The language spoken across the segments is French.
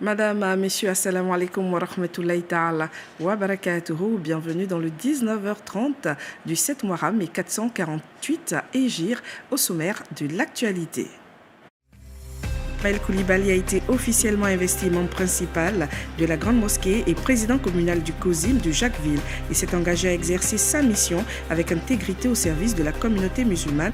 Madame, messieurs, assalamu alaikum wa rahmatullahi ta'ala wa barakatuhu. Bienvenue dans le 19h30 du 7 Muharram et 448 Hégire au sommaire de l'actualité. Ismaël Koulibaly a été officiellement investi membre principal de la Grande Mosquée et président communal du COSIM de Jacquesville. Il s'est engagé à exercer sa mission avec intégrité au service de la communauté musulmane.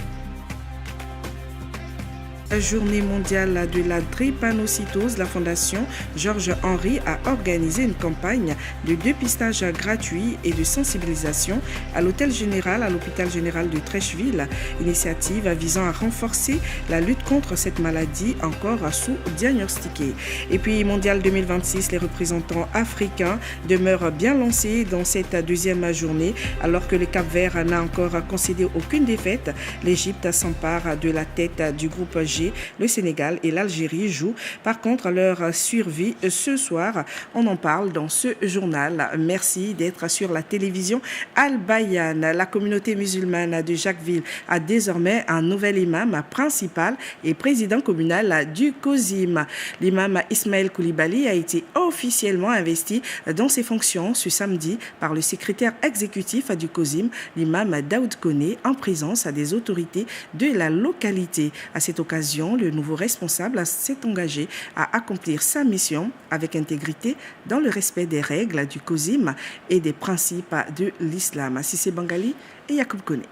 La journée mondiale de la drépanocytose, la Fondation Georges Henry a organisé une campagne de dépistage gratuit et de sensibilisation à l'hôpital général de Trècheville, initiative visant à renforcer la lutte contre cette maladie encore sous-diagnostiquée. Et puis, Mondial 2026, les représentants africains demeurent bien lancés dans cette deuxième journée, alors que le Cap-Vert n'a encore concédé aucune défaite. L'Égypte s'empare de la tête du groupe G. Le Sénégal et l'Algérie jouent par contre leur survie ce soir. On en parle dans ce journal. Merci d'être sur la télévision Al-Bayan. La communauté musulmane de Jacquesville a désormais un nouvel imam principal et président communal du COSIM. L'imam Ismaël Koulibaly a été officiellement investi dans ses fonctions ce samedi par le secrétaire exécutif du COSIM, l'imam Daoud Koné, en présence des autorités de la localité. À cette occasion, le nouveau responsable s'est engagé à accomplir sa mission avec intégrité dans le respect des règles du COSIM et des principes de l'islam. Sissé Bangali et Yacoub Koné.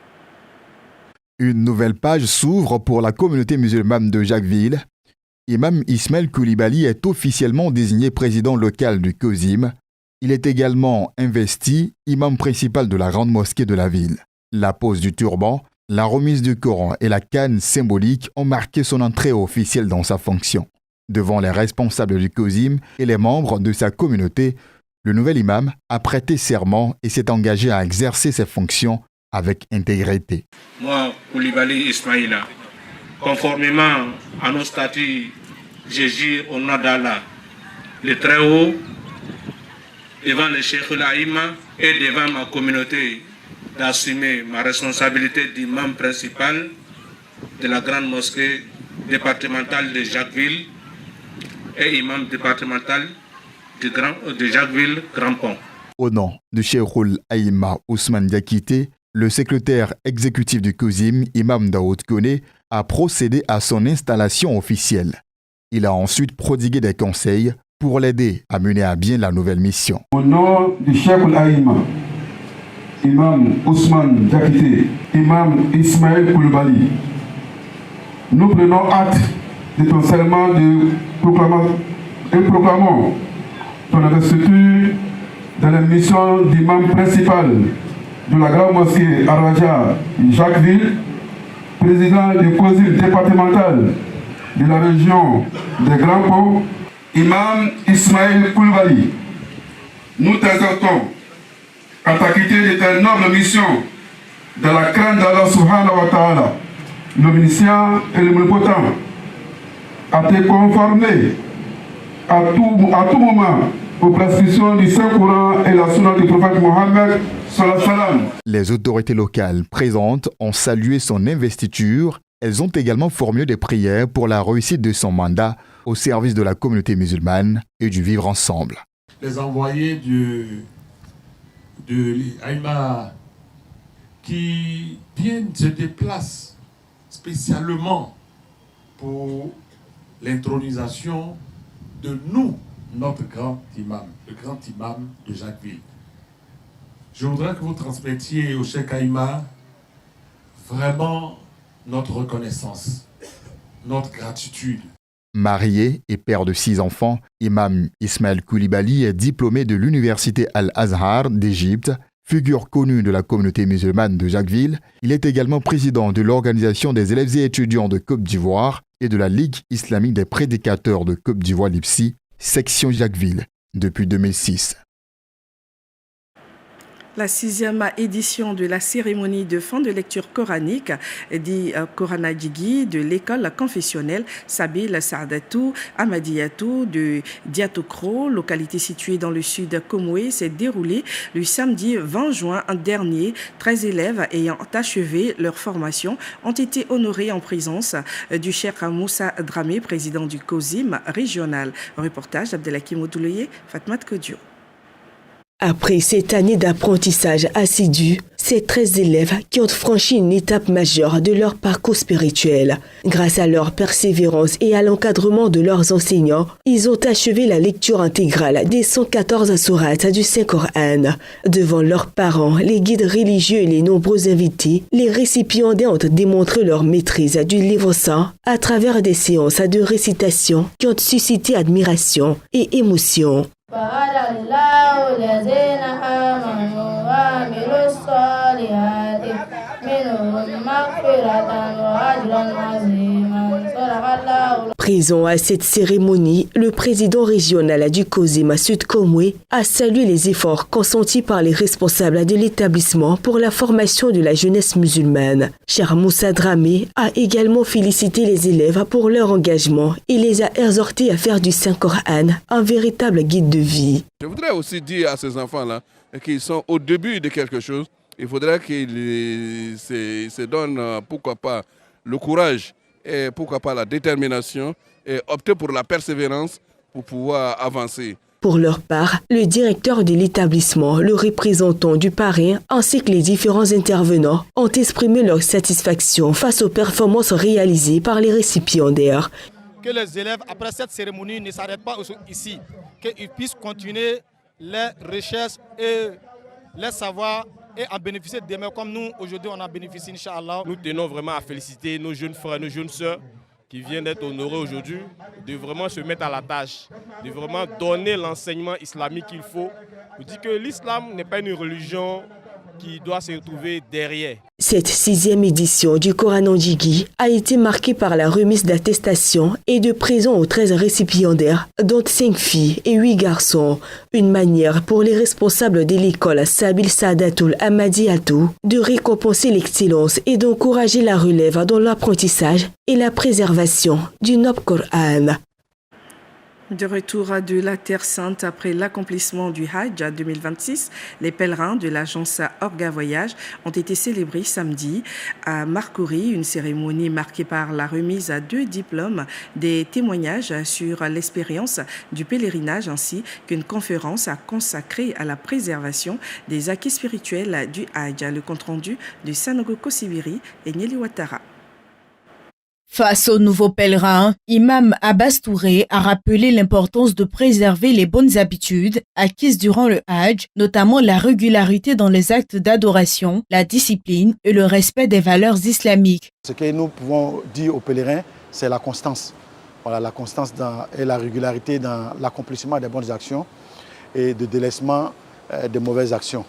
Une nouvelle page s'ouvre pour la communauté musulmane de Jacquesville. Imam Ismaël Koulibaly est officiellement désigné président local du COSIM. Il est également investi imam principal de la grande mosquée de la ville. La pose du turban, la remise du Coran et la canne symbolique ont marqué son entrée officielle dans sa fonction. Devant les responsables du COSIM et les membres de sa communauté, le nouvel imam a prêté serment et s'est engagé à exercer ses fonctions avec intégrité. Moi, Koulibaly Ismaïla, conformément à nos statuts, je jure au nom d'Allah, le Très-Haut, devant le Cheikh Laïma et devant ma communauté, d'assumer ma responsabilité d'imam principal de la grande mosquée départementale de Jacquesville et imam départemental de Jacquesville Grand Pont. Au nom de Cheikhoul Aïma Ousmane Diakité, le secrétaire exécutif du COSIM, imam Daoud Koné, a procédé à son installation officielle. Il a ensuite prodigué des conseils pour l'aider à mener à bien la nouvelle mission. Au nom de Cheikhoul Aïma, Imam Ousmane Diakité, Imam Ismaël Koulibaly, nous prenons acte de ton serment et proclamons ton investiture dans la mission d'imam principal de la grande mosquée Araja Jacquesville, président du COSIM départemental de la région des Grands Ponts. Imam Ismaël Koulibaly, nous t'exhortons à t'acquitter de ta noble mission dans la crainte d'Allah subhanahu wa ta'ala, l'omniscient et l'omnipotent, à te conformer à tout moment aux prescriptions du Saint-Coran et la sunna du prophète Mohammed sallallahu alayhi wa sallam. Les autorités locales présentes ont salué son investiture. Elles ont également formulé des prières pour la réussite de son mandat au service de la communauté musulmane et du vivre ensemble. Les envoyés de l'Aïma qui viennent se déplacent spécialement pour l'intronisation de notre grand imam, le grand imam de Jacquesville. Je voudrais que vous transmettiez au Cheikh Aïma vraiment notre reconnaissance, notre gratitude. Marié et père de 6 enfants, Imam Ismaël Koulibaly est diplômé de l'université Al-Azhar d'Égypte, figure connue de la communauté musulmane de Jacquesville. Il est également président de l'Organisation des élèves et étudiants de Côte d'Ivoire et de la Ligue islamique des prédicateurs de Côte d'Ivoire l'IPSI, section Jacquesville, depuis 2006. La 6e édition de la cérémonie de fin de lecture coranique dit Koranadjigui de l'école confessionnelle Sabil Saadatou Amadiyatou de Diatokro, localité située dans le sud Komoué, s'est déroulée le samedi 20 juin dernier. 13 élèves ayant achevé leur formation ont été honorés en présence du Cheikh Moussa Dramé, président du COSIM régional. Reportage d'Abdelhakim Odouleye, Fatmat Kodio. Après cette année d'apprentissage assidu, ces 13 élèves qui ont franchi une étape majeure de leur parcours spirituel. Grâce à leur persévérance et à l'encadrement de leurs enseignants, ils ont achevé la lecture intégrale des 114 sourates du Saint-Coran. Devant leurs parents, les guides religieux et les nombreux invités, les récipiendaires ont démontré leur maîtrise du livre saint à travers des séances de récitation qui ont suscité admiration et émotion. Présent à cette cérémonie, le président régional du COSIM Sud Komoué a salué les efforts consentis par les responsables de l'établissement pour la formation de la jeunesse musulmane. Cheikh Moussa Dramé a également félicité les élèves pour leur engagement et les a exhortés à faire du Saint-Coran un véritable guide de vie. Je voudrais aussi dire à ces enfants-là qu'ils sont au début de quelque chose. Il faudrait qu'ils se donnent, pourquoi pas, le courage et pourquoi pas la détermination et opter pour la persévérance pour pouvoir avancer. Pour leur part, le directeur de l'établissement, le représentant du parrain ainsi que les différents intervenants ont exprimé leur satisfaction face aux performances réalisées par les récipiendaires. Que les élèves, après cette cérémonie, ne s'arrêtent pas ici, qu'ils puissent continuer les recherches et les savoirs et en bénéficier demain comme nous, aujourd'hui, on a bénéficié, Inch'Allah. Nous tenons vraiment à féliciter nos jeunes frères, nos jeunes sœurs qui viennent d'être honorés aujourd'hui, de vraiment se mettre à la tâche, de vraiment donner l'enseignement islamique qu'il faut. Je dis que l'islam n'est pas une religion qui doit se trouver derrière. Cette 6e édition du Koranadjigui a été marquée par la remise d'attestations et de présents aux 13 récipiendaires, dont 5 filles et 8 garçons. Une manière pour les responsables de l'école Sabil Saadatou Amadiyatou de récompenser l'excellence et d'encourager la relève dans l'apprentissage et la préservation du Noble Coran. De retour de la Terre Sainte après l'accomplissement du Hajj 2026, les pèlerins de l'agence Orga Voyage ont été célébrés samedi à Marcouri, une cérémonie marquée par la remise à 2 diplômes, des témoignages sur l'expérience du pèlerinage ainsi qu'une conférence consacrée à la préservation des acquis spirituels du Hajj. Le compte-rendu de Sanogo Kosibiri et Nieli Ouattara. Face aux nouveaux pèlerins, Imam Abbas Touré a rappelé l'importance de préserver les bonnes habitudes acquises durant le Hajj, notamment la régularité dans les actes d'adoration, la discipline et le respect des valeurs islamiques. Ce que nous pouvons dire aux pèlerins, c'est la constance. Voilà, la constance et la régularité dans l'accomplissement des bonnes actions et de délaissement des mauvaises actions.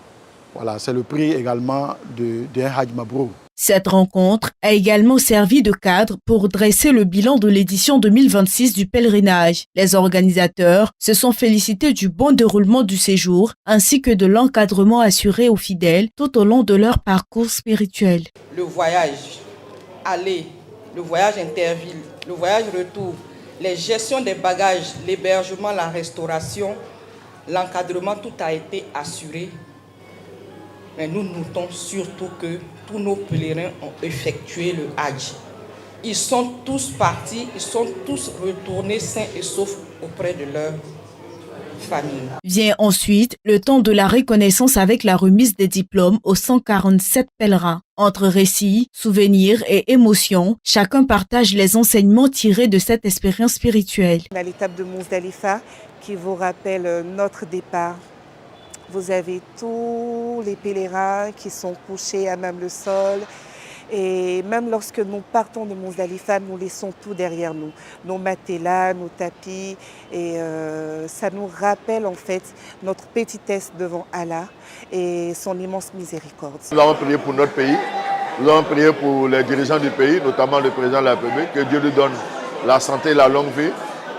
Voilà, c'est le prix également d'un Hajj Mabrour. Cette rencontre a également servi de cadre pour dresser le bilan de l'édition 2026 du pèlerinage. Les organisateurs se sont félicités du bon déroulement du séjour ainsi que de l'encadrement assuré aux fidèles tout au long de leur parcours spirituel. Le voyage aller, le voyage interville, le voyage retour, les gestions des bagages, l'hébergement, la restauration, l'encadrement, tout a été assuré. Mais nous notons surtout que tous nos pèlerins ont effectué le Hajj. Ils sont tous partis, ils sont tous retournés sains et saufs auprès de leur famille. Vient ensuite le temps de la reconnaissance avec la remise des diplômes aux 147 pèlerins. Entre récits, souvenirs et émotions, chacun partage les enseignements tirés de cette expérience spirituelle. À l'étape de Mousdalifa qui vous rappelle notre départ. Vous avez tous les pèlerins qui sont couchés à même le sol. Et même lorsque nous partons de Mousdalifa, nous laissons tout derrière nous. Nos matelas, nos tapis. Et ça nous rappelle en fait notre petitesse devant Allah et son immense miséricorde. Nous avons prié pour notre pays. Nous avons prié pour les dirigeants du pays, notamment le président de la République. Que Dieu lui donne la santé, la longue vie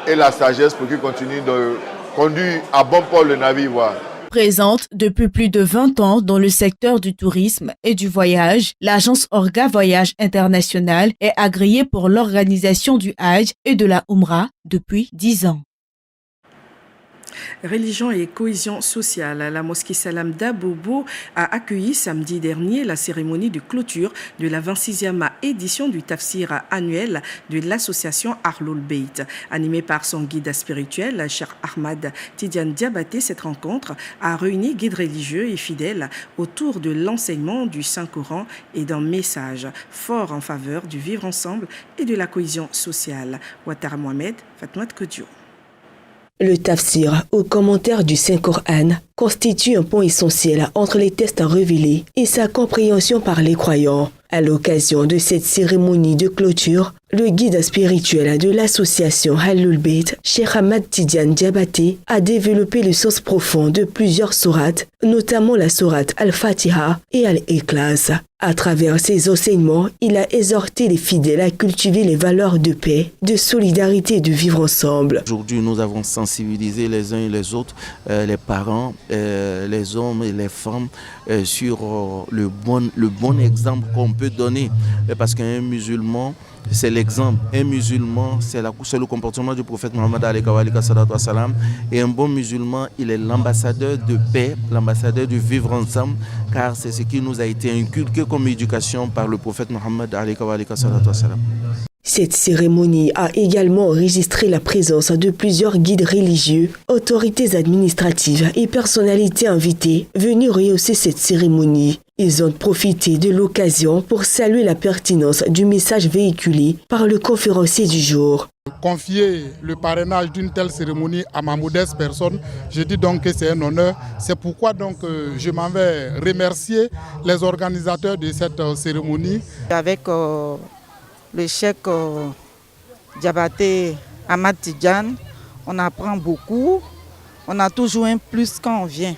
et la sagesse pour qu'il continue de conduire à bon port le navire ivoire. Présente depuis plus de 20 ans dans le secteur du tourisme et du voyage, l'agence Orga Voyage International est agréée pour l'organisation du Hajj et de la Umrah depuis 10 ans. Religion et cohésion sociale. La mosquée Salam d'Abobo a accueilli samedi dernier la cérémonie de clôture de la 26e édition du tafsir annuel de l'association Ahlul Bayt. Animée par son guide spirituel, Cheikh Ahmad Tidiane Diabaté, cette rencontre a réuni guides religieux et fidèles autour de l'enseignement du Saint-Coran et d'un message fort en faveur du vivre ensemble et de la cohésion sociale. Ouattara Mohamed, Fatmat Kodjo. Le tafsir, au commentaire du Saint-Coran, constitue un pont essentiel entre les textes révélés et sa compréhension par les croyants. À l'occasion de cette cérémonie de clôture, le guide spirituel de l'association Ahlul Bayt, Cheikh Ahmad Tidiane Diabaté, a développé le sens profond de plusieurs sourates, notamment la sourate Al-Fatiha et Al-Ikhlas. À travers ses enseignements, il a exhorté les fidèles à cultiver les valeurs de paix, de solidarité et de vivre ensemble. Aujourd'hui, nous avons sensibilisé les uns et les autres, les parents, les hommes et les femmes, sur le bon exemple qu'on peut donner. Parce qu'un musulman, c'est l'exemple. Un musulman, c'est le comportement du prophète Mohammed et un bon musulman, il est l'ambassadeur de paix, l'ambassadeur du vivre ensemble, car c'est ce qui nous a été inculqué comme éducation par le prophète Mohammed. Cette cérémonie a également enregistré la présence de plusieurs guides religieux, autorités administratives et personnalités invitées venues rehausser cette cérémonie. Ils ont profité de l'occasion pour saluer la pertinence du message véhiculé par le conférencier du jour. Confier le parrainage d'une telle cérémonie à ma modeste personne, je dis donc que c'est un honneur. C'est pourquoi donc je m'en vais remercier les organisateurs de cette cérémonie. Avec le cheikh Diabaté Ahmad Tidiane, on apprend beaucoup, on a toujours un plus quand on vient.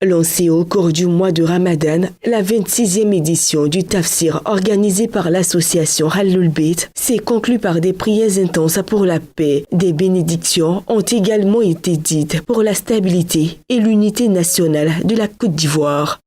Lancée au cours du mois de Ramadan, la 26e édition du tafsir organisée par l'association Ahlul Bayt s'est conclue par des prières intenses pour la paix. Des bénédictions ont également été dites pour la stabilité et l'unité nationale de la Côte d'Ivoire.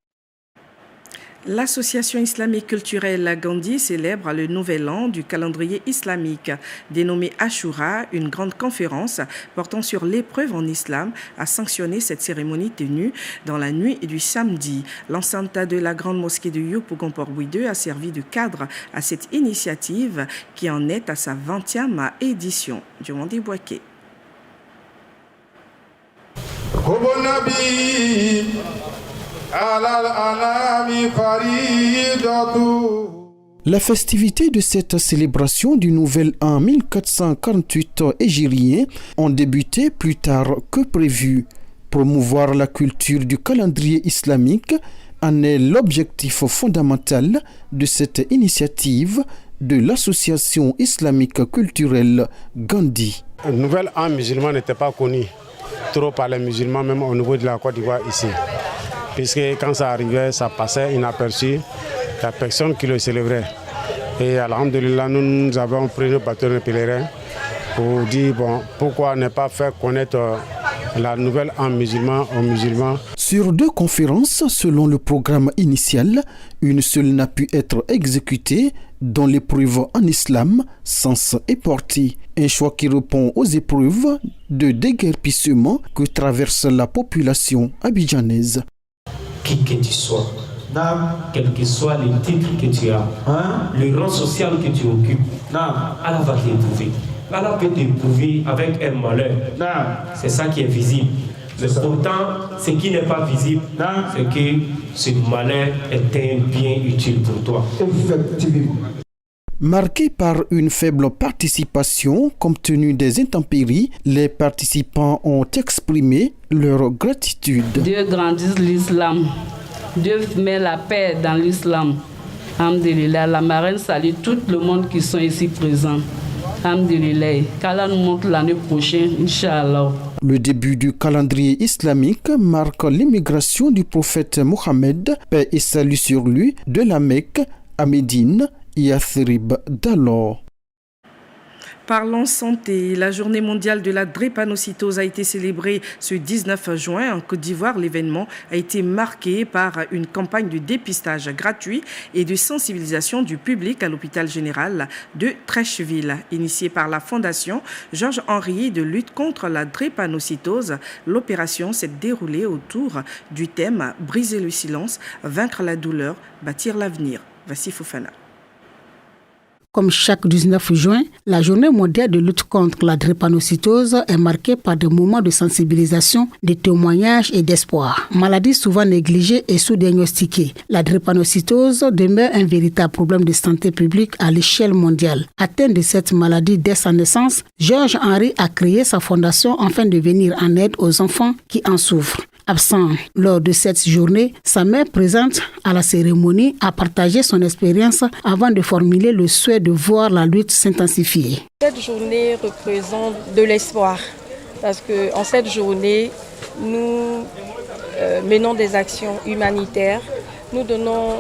L'association islamique culturelle Gandhi célèbre le nouvel an du calendrier islamique. Dénommée Ashura, une grande conférence portant sur l'épreuve en islam a sanctionné cette cérémonie tenue dans la nuit du samedi. L'enceinte de la grande mosquée de Yopougon-Port-Bouideux a servi de cadre à cette initiative qui en est à sa 20e édition. Diomandé Boaké. La festivité de cette célébration du nouvel an 1448 hégirien ont débuté plus tard que prévu. Promouvoir la culture du calendrier islamique en est l'objectif fondamental de cette initiative de l'association islamique culturelle Gandhi. Le nouvel an musulman n'était pas connu trop par les musulmans, même au niveau de la Côte d'Ivoire ici. Puisque quand ça arrivait, ça passait inaperçu, il n'y a personne qui le célébrait. Et alhamdoulilah, nous avons pris nos bateaux de pèlerins pour dire, bon, pourquoi ne pas faire connaître la nouvelle an musulman aux musulmans. Sur 2 conférences, selon le programme initial, une seule n'a pu être exécutée dans l'épreuve en islam, sens et portée. Un choix qui répond aux épreuves de déguerpissement que traverse la population abidjanaise. Qui que tu sois, quel que soit le titre que tu as, le rang social que tu occupes, Allah va t'éprouver. Allah peut t'éprouver avec un malheur. C'est ça qui est visible. Mais pourtant, ce qui n'est pas visible, c'est que ce malheur est un bien utile pour toi. Effectivement. Marqué par une faible participation compte tenu des intempéries, les participants ont exprimé leur gratitude. Dieu grandit l'islam. Dieu met la paix dans l'islam. Alhamdulillah, la marraine salue tout le monde qui sont ici présents. Alhamdulillah, qu'Allah nous montre l'année prochaine, Inch'Allah. Le début du calendrier islamique marque l'immigration du prophète Mohammed, paix et salut sur lui, de la Mecque à Médine, Yathrib d'alors. Parlons santé. La journée mondiale de la drépanocytose a été célébrée ce 19 juin en Côte d'Ivoire. L'événement a été marqué par une campagne de dépistage gratuit et de sensibilisation du public à l'hôpital général de Treichville. Initiée par la Fondation Georges Henry de lutte contre la drépanocytose, l'opération s'est déroulée autour du thème « Briser le silence, vaincre la douleur, bâtir l'avenir ». Vassi Fofana. Comme chaque 19 juin, la journée mondiale de lutte contre la drépanocytose est marquée par des moments de sensibilisation, de témoignages et d'espoir. Maladie souvent négligée et sous-diagnostiquée, la drépanocytose demeure un véritable problème de santé publique à l'échelle mondiale. Atteint de cette maladie dès sa naissance, Georges Henry a créé sa fondation afin de venir en aide aux enfants qui en souffrent. Absent lors de cette journée, sa mère présente à la cérémonie a partagé son expérience avant de formuler le souhait de voir la lutte s'intensifier. Cette journée représente de l'espoir parce qu'en cette journée, nous menons des actions humanitaires. Nous donnons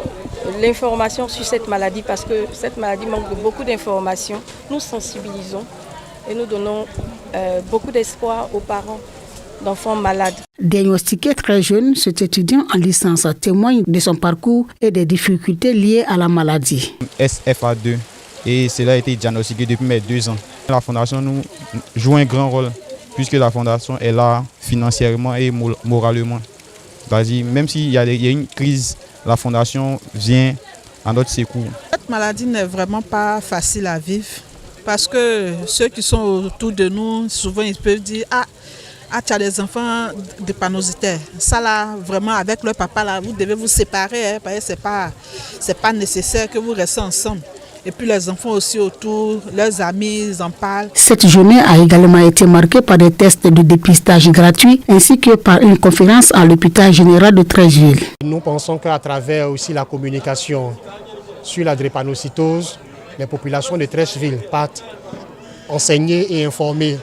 l'information sur cette maladie parce que cette maladie manque de beaucoup d'informations. Nous sensibilisons et nous donnons beaucoup d'espoir aux parents d'enfants malades. Diagnostiqué très jeune, cet étudiant en licence témoigne de son parcours et des difficultés liées à la maladie. SFA2 et cela a été diagnostiqué depuis mes 2 ans. La fondation nous joue un grand rôle puisque la fondation est là financièrement et moralement. C'est-à-dire, même s'il y a une crise, la fondation vient à notre secours. Cette maladie n'est vraiment pas facile à vivre parce que ceux qui sont autour de nous, souvent ils peuvent dire tu as des enfants drépanocytaires. Ça là, vraiment, avec leur papa, là, vous devez vous séparer, parce que c'est pas nécessaire que vous restiez ensemble. Et puis les enfants aussi autour, leurs amis, ils en parlent. Cette journée a également été marquée par des tests de dépistage gratuits ainsi que par une conférence à l'hôpital général de Treichville. Nous pensons qu'à travers aussi la communication sur la drépanocytose, les populations de Treichville partent enseigner et informer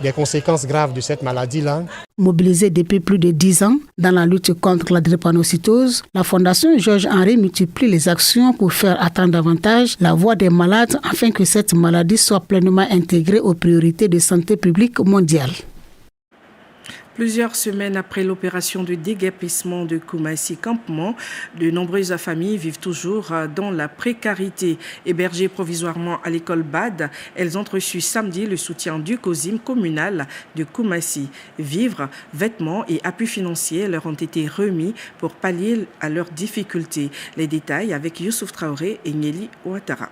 des conséquences graves de cette maladie-là. Mobilisée depuis plus de 10 ans dans la lutte contre la drépanocytose, la Fondation Georges Henry multiplie les actions pour faire attendre davantage la voix des malades afin que cette maladie soit pleinement intégrée aux priorités de santé publique mondiale. Plusieurs semaines après l'opération de déguerpissement de Koumassi Campement, de nombreuses familles vivent toujours dans la précarité. Hébergées provisoirement à l'école BAD, elles ont reçu samedi le soutien du COSIM communal de Koumassi. Vivres, vêtements et appuis financiers leur ont été remis pour pallier à leurs difficultés. Les détails avec Youssouf Traoré et Nelly Ouattara.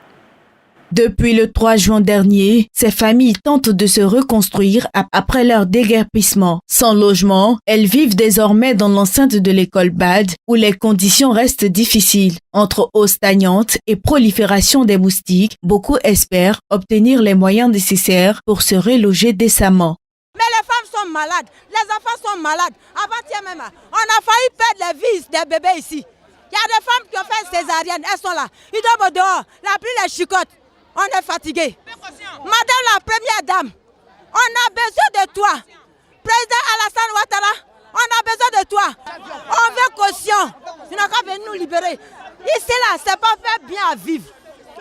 Depuis le 3 juin dernier, ces familles tentent de se reconstruire après leur déguerpissement. Sans logement, elles vivent désormais dans l'enceinte de l'école BAD où les conditions restent difficiles. Entre eau stagnante et prolifération des moustiques, beaucoup espèrent obtenir les moyens nécessaires pour se reloger décemment. Mais les femmes sont malades, les enfants sont malades. Avant-hier même, on a failli perdre les vies des bébés ici. Il y a des femmes qui ont fait césarienne, elles sont là. Ils dorment dehors, la pluie les chicote. On est fatigué. Madame la première dame, on a besoin de toi. Président Alassane Ouattara, on a besoin de toi. On veut caution. Tu n'as qu'à venir nous libérer. Ici là, c'est pas fait bien à vivre.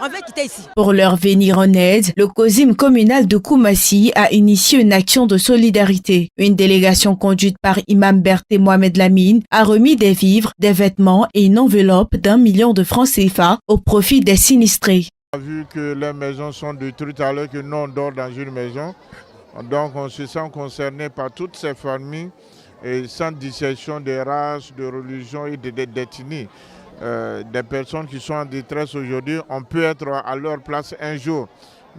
On veut quitter ici. Pour leur venir en aide, le COSIM communal de Koumassi a initié une action de solidarité. Une délégation conduite par Imam Berté Mohamed Lamine a remis des vivres, des vêtements et une enveloppe d'1 million de francs CFA au profit des sinistrés. On a vu que les maisons sont détruites alors que nous on dort dans une maison. Donc on se sent concerné par toutes ces familles et sans distinction de race, de religion et d'ethnie. Des personnes qui sont en détresse aujourd'hui, on peut être à leur place un jour.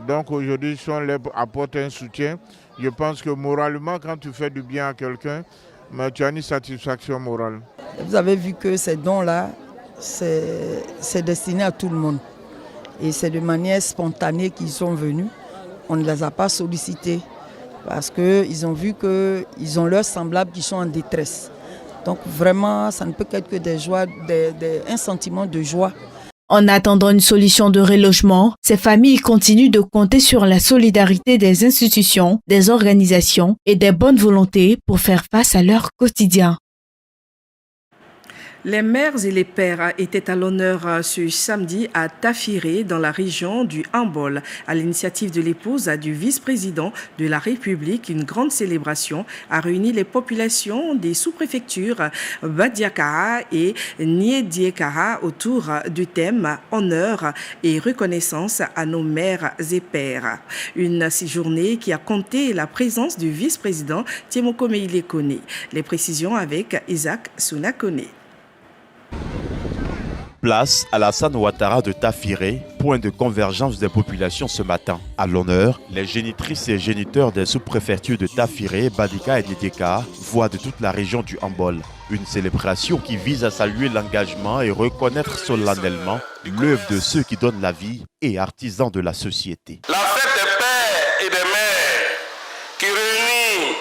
Donc aujourd'hui, si on leur apporte un soutien, je pense que moralement, quand tu fais du bien à quelqu'un, tu as une satisfaction morale. Vous avez vu que ces dons-là, c'est destiné à tout le monde. Et c'est de manière spontanée qu'ils sont venus. On ne les a pas sollicités parce qu'ils ont vu qu'ils ont leurs semblables qui sont en détresse. Donc vraiment, ça ne peut qu'être que des joies, un sentiment de joie. En attendant une solution de relogement, ces familles continuent de compter sur la solidarité des institutions, des organisations et des bonnes volontés pour faire face à leur quotidien. Les mères et les pères étaient à l'honneur ce samedi à Tafiré, dans la région du Hambol. À l'initiative de l'épouse du vice-président de la République, une grande célébration a réuni les populations des sous-préfectures Badiakara et Niediekara autour du thème « Honneur et reconnaissance à nos mères et pères ». Une journée qui a compté la présence du vice-président Tiemoko Meile Kone. Les précisions avec Isaac Sunakone. Place Alassane Ouattara de Tafiré, point de convergence des populations ce matin. À l'honneur, les génitrices et géniteurs des sous-préfectures de Tafiré, Badika et Niedieka voient de toute la région du Hambol. Une célébration qui vise à saluer l'engagement et reconnaître solennellement l'œuvre de ceux qui donnent la vie et artisans de la société. La fête des pères et des mères qui réunit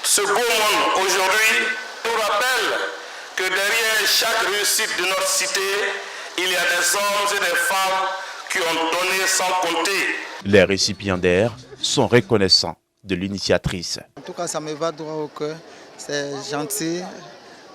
ce beau monde aujourd'hui nous rappelle que derrière chaque réussite de notre cité, il y a des hommes et des femmes qui ont donné sans compter. Les récipiendaires sont reconnaissants de l'initiatrice. En tout cas, ça me va droit au cœur. C'est gentil.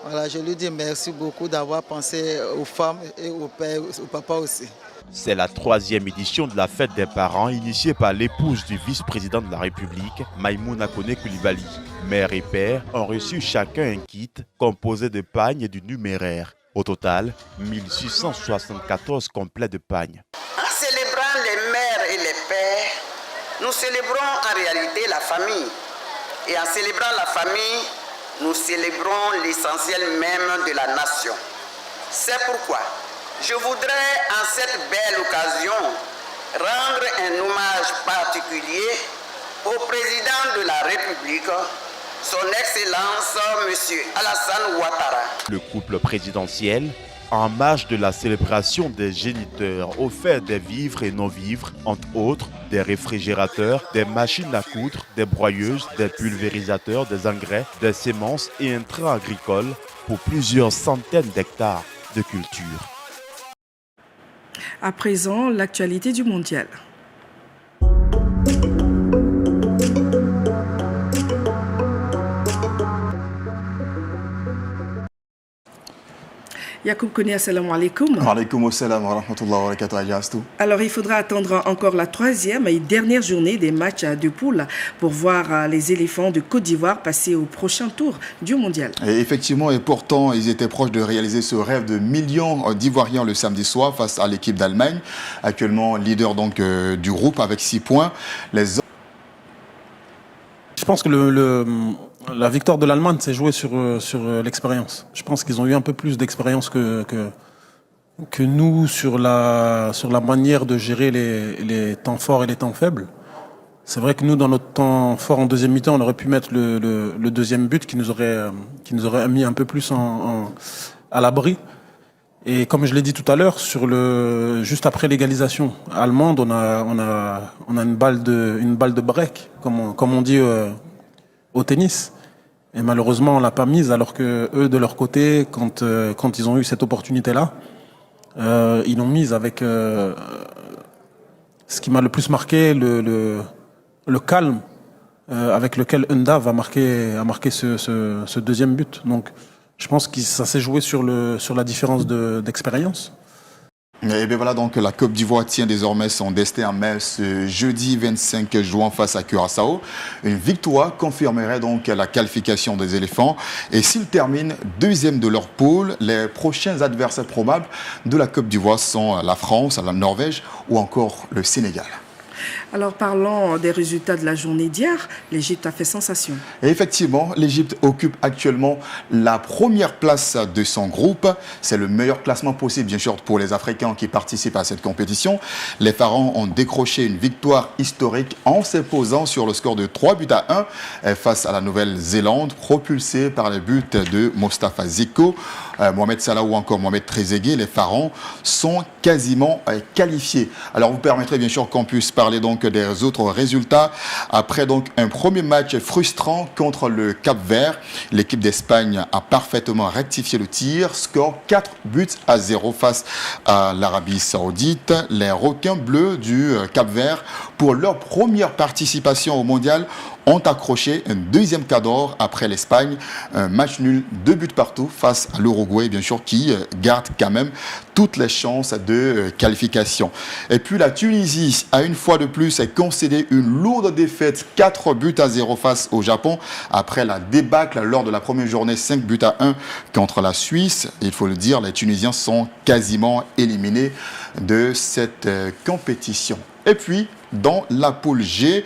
Voilà, je lui dis merci beaucoup d'avoir pensé aux femmes et aux pères, aux papas aussi. C'est la 3e édition de la fête des parents initiée par l'épouse du vice-président de la République, Maïmouna Kone Koulibaly. Mère et père ont reçu chacun un kit composé de pagnes et du numéraire. Au total, 1674 complets de pagnes. En célébrant les mères et les pères, nous célébrons en réalité la famille. Et en célébrant la famille, nous célébrons l'essentiel même de la nation. C'est pourquoi je voudrais, en cette belle occasion, rendre un hommage particulier au président de la République, son Excellence, M. Alassane Ouattara. Le couple présidentiel, en marge de la célébration des géniteurs, offert des vivres et non-vivres, entre autres des réfrigérateurs, des machines à coudre, des broyeuses, des pulvérisateurs, des engrais, des semences et un train agricole pour plusieurs centaines d'hectares de culture. À présent, l'actualité du mondial. Yacoub Kone, assalamu alaikum. Wa alaikum assalam wa rahmatullahi wa barakatuh. Alors, il faudra attendre encore la 3e et dernière journée des matchs de poule pour voir les éléphants de Côte d'Ivoire passer au prochain tour du mondial. Et effectivement, et pourtant, ils étaient proches de réaliser ce rêve de millions d'Ivoiriens le samedi soir face à l'équipe d'Allemagne, actuellement leader donc du groupe avec 6 points. Je pense que la victoire de l'Allemagne s'est jouée sur l'expérience. Je pense qu'ils ont eu un peu plus d'expérience que nous sur la manière de gérer les temps forts et les temps faibles. C'est vrai que nous, dans notre temps fort en deuxième mi-temps, on aurait pu mettre le deuxième but qui nous aurait mis un peu plus à l'abri. Et comme je l'ai dit tout à l'heure, juste après l'égalisation allemande, on a une balle de break, comme on dit au tennis. Et malheureusement, on l'a pas mise, alors que eux, de leur côté, quand ils ont eu cette opportunité-là, ils l'ont mise avec ce qui m'a le plus marqué, le calme avec lequel Undav a marqué ce deuxième but. Donc, je pense que ça s'est joué sur la différence d'expérience. Et bien voilà, donc la Côte d'Ivoire tient désormais son destin en main ce jeudi 25 juin face à Curaçao. Une victoire confirmerait donc la qualification des éléphants. Et s'ils terminent deuxième de leur poule, les prochains adversaires probables de la Côte d'Ivoire sont la France, la Norvège ou encore le Sénégal. Alors parlons des résultats de la journée d'hier. L'Égypte a fait sensation. Et effectivement, l'Égypte occupe actuellement la première place de son groupe. C'est le meilleur classement possible, bien sûr, pour les Africains qui participent à cette compétition. Les Pharaons ont décroché une victoire historique en s'imposant sur le score de 3-1 face à la Nouvelle-Zélande, propulsé par les buts de Mostafa Ziko, Mohamed Salah ou encore Mohamed Trezeguet. Les Pharaons sont quasiment qualifiés. Alors vous permettrez bien sûr qu'on puisse parler donc des autres résultats. Après donc un premier match frustrant contre le Cap-Vert, l'équipe d'Espagne a parfaitement rectifié le tir. Score 4-0 face à l'Arabie Saoudite. Les requins bleus du Cap-Vert, pour leur première participation au mondial, ont accroché un deuxième quart d'heure après l'Espagne. Un match nul, 2 buts partout face à l'Uruguay, bien sûr, qui garde quand même toutes les chances de qualification. Et puis la Tunisie a une fois de plus concédé une lourde défaite, 4-0 face au Japon, après la débâcle lors de la première journée, 5-1 contre la Suisse. Il faut le dire, les Tunisiens sont quasiment éliminés de cette compétition. Et puis, dans la poule G,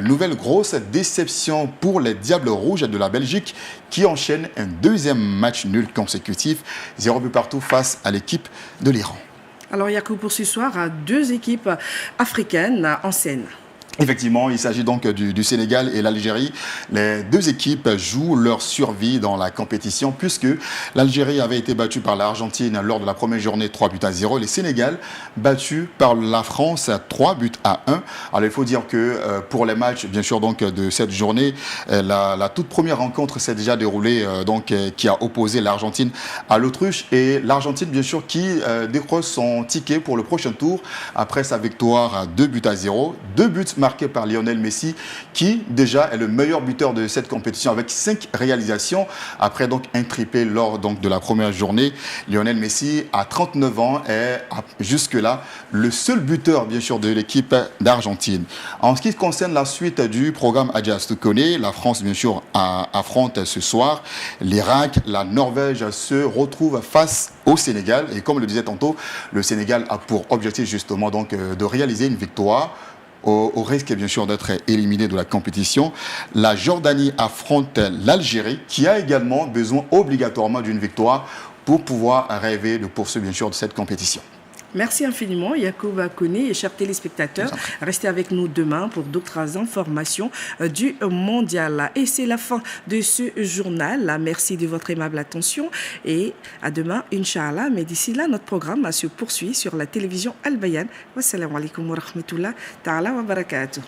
nouvelle grosse déception pour les Diables Rouges de la Belgique qui enchaînent un deuxième match nul consécutif, 0 but partout face à l'équipe de l'Iran. Alors Yacoub, pour ce soir, 2 équipes africaines en scène. Effectivement, il s'agit donc du Sénégal et l'Algérie. Les 2 équipes jouent leur survie dans la compétition puisque l'Algérie avait été battue par l'Argentine lors de la première journée 3-0. Le Sénégal battu par la France 3-1. Alors il faut dire que pour les matchs, bien sûr, donc de cette journée, la toute première rencontre s'est déjà déroulée, qui a opposé l'Argentine à l'Autruche et l'Argentine, bien sûr, qui décroche son ticket pour le prochain tour après sa victoire 2-0. 2 buts marqué par Lionel Messi, qui déjà est le meilleur buteur de cette compétition avec 5 réalisations. Après donc un triplé lors donc de la première journée, Lionel Messi à 39 ans est jusque-là le seul buteur bien sûr de l'équipe d'Argentine. En ce qui concerne la suite du programme Adja Stoukoné, la France bien sûr affronte ce soir l'Irak, la Norvège se retrouve face au Sénégal et comme le disait tantôt, le Sénégal a pour objectif justement donc de réaliser une victoire au risque bien sûr d'être éliminé de la compétition. La Jordanie affronte l'Algérie qui a également besoin obligatoirement d'une victoire pour pouvoir rêver de poursuivre bien sûr de cette compétition. Merci infiniment Yacoub Koné et chers téléspectateurs. Restez avec nous demain pour d'autres informations du mondial. Et c'est la fin de ce journal. Merci de votre aimable attention et à demain, Inch'Allah. Mais d'ici là, notre programme se poursuit sur la télévision Al Bayan. Wassalamu alaikum wa rahmatullah ta'ala wa barakatuh.